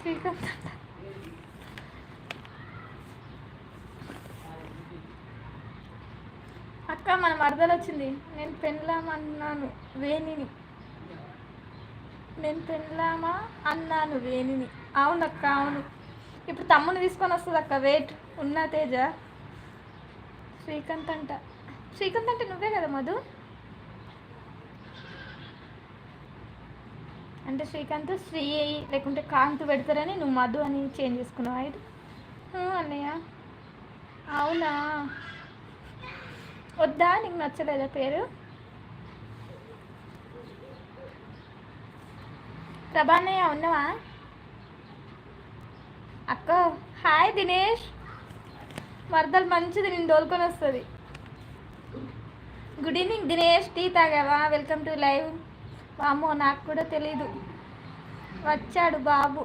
శ్రీకాంత్ అక్క మన మరదలు వచ్చింది. నేను పెళ్ళామన్నాను వేణిని. నేను పెళ్ళామా అన్నాను వేణిని. అవునక్క అవును. ఇప్పుడు తమ్ముని తీసుకొని వస్తుంది అక్క. వెయిట్ ఉన్నా తేజ. శ్రీకాంత్ అంట. శ్రీకాంత్ అంటే నువ్వే కదా మధు? అంటే శ్రీకాంత్ శ్రీ లేకుంటే కాంత్ పెడతారని నువ్వు మధు అని చేంజ్ చేసుకున్నావు అయితే. అన్నయ్య అవునా? వద్దా, నీకు నచ్చలేదా పేరు? ప్రభాన్నయ్య ఉన్నావా అక్క? హాయ్ దినేష్. మరదలు మంచిది, నేను దోలుకొని వస్తుంది. Good evening Dinesh. టీ తాగావా? Welcome to live. వామ్మో నాకు కూడా తెలీదు. వచ్చాడు బాబు.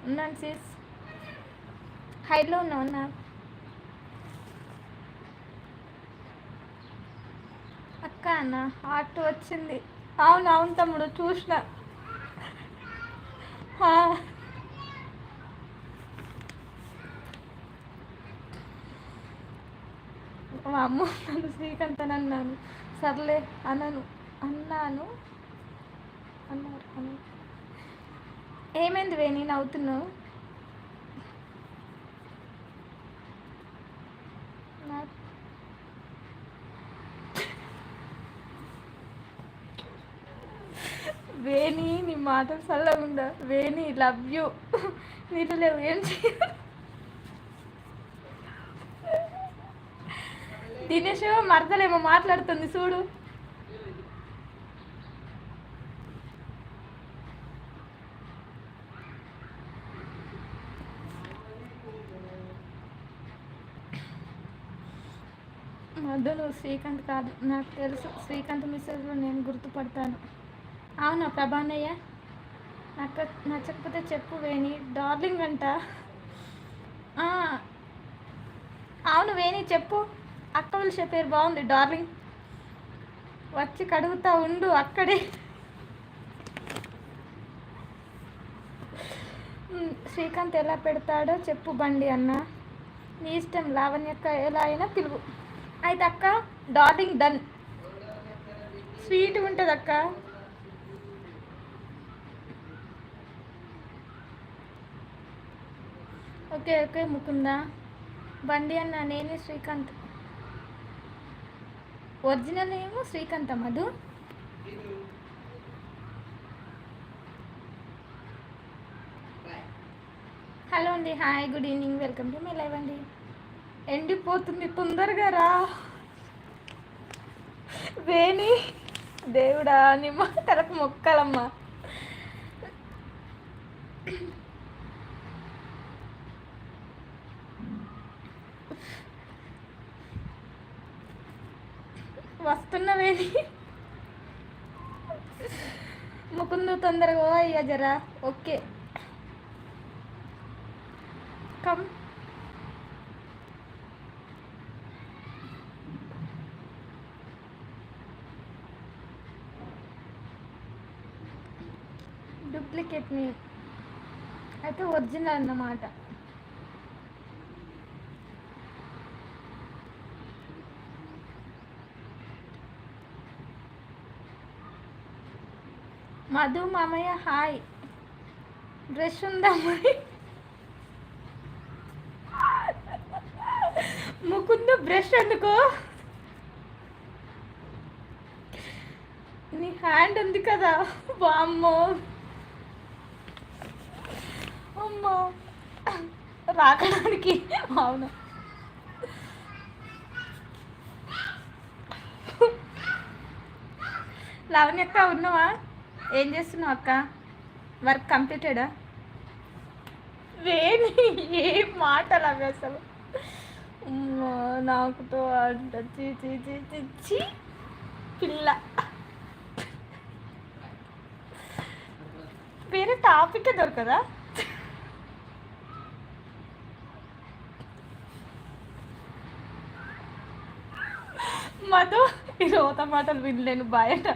ఉన్నాను సిస్. హైట్లో ఉన్నా. అక్క అన్న హార్ట్ వచ్చింది. అవును అవును తమ్ముడు చూసిన. మా అమ్మ నన్ను శ్రీకాంత్ అని అన్నాను. సర్లే అన్నాను. అన్నారు. ఏమైంది వేణి నవ్వుతున్నావు? వేణి నీ మాటలు చల్లగా ఉందా? వేణి లవ్ యూ. నీళ్ళు లేవు ఏం చేయాలి? దినేష్ మరదలేమో మాట్లాడుతుంది చూడు. మధు నువ్వు శ్రీకాంత్ కాదు, నాకు తెలుసు. శ్రీకాంత్ మెసేజ్లో నేను గుర్తుపడతాను. అవునా ప్రభానయ్య? నాకు నచ్చకపోతే చెప్పు వేణి. డార్లింగ్ అంట. అవును వేణి చెప్పు. అక్క పిలిచే పేరు బాగుంది డార్లింగ్. వచ్చి కడుగుతా ఉండు అక్కడే. శ్రీకాంత్ ఎలా పెడతాడో చెప్పు బండి అన్న. నీ ఇష్టం లావణ్యక్క, ఎలా అయినా పిలువు. అయితే అక్క డార్లింగ్ డన్. స్వీట్గా ఉంటుంది అక్క. ఓకే ముకుందా. బండి అన్న నేనే శ్రీకాంత్. ఒరిజినల్ ఏమో శ్రీకాంత్ మధు. హలో అండి, hi good evening, welcome to my live అండి. ఎండిపోతుంది తొందరగా రా వేణి. దేవుడా నీ మాటలకు మొక్కలమ్మా. వస్తున్నవేని ముకుందు తొందరగా అయ్యా జరా. Okay come. డూప్లికేట్ మీ అయితే ఒరిజినల్ అన్నమాట. మధు మామయ్య హాయ్. బ్రష్ ఉందా మరి? ముకుందు బ్రష్ ఎందుకో? నీ హ్యాండ్ ఉంది కదా. బామ్మో అమ్మో రాకడానికి. అవును లావణ్య అక్క ఉన్నావా? ఏం చేస్తున్నావు అక్క? వర్క్ కంప్లీటెడా? వేణి ఏం మాటలు అవి అసలు. నాకుతో అంట చీ పిల్ల. వేరే టాపిక్ దొరకదా? మధు ఈ రోత మాటలు వినలేను బయట.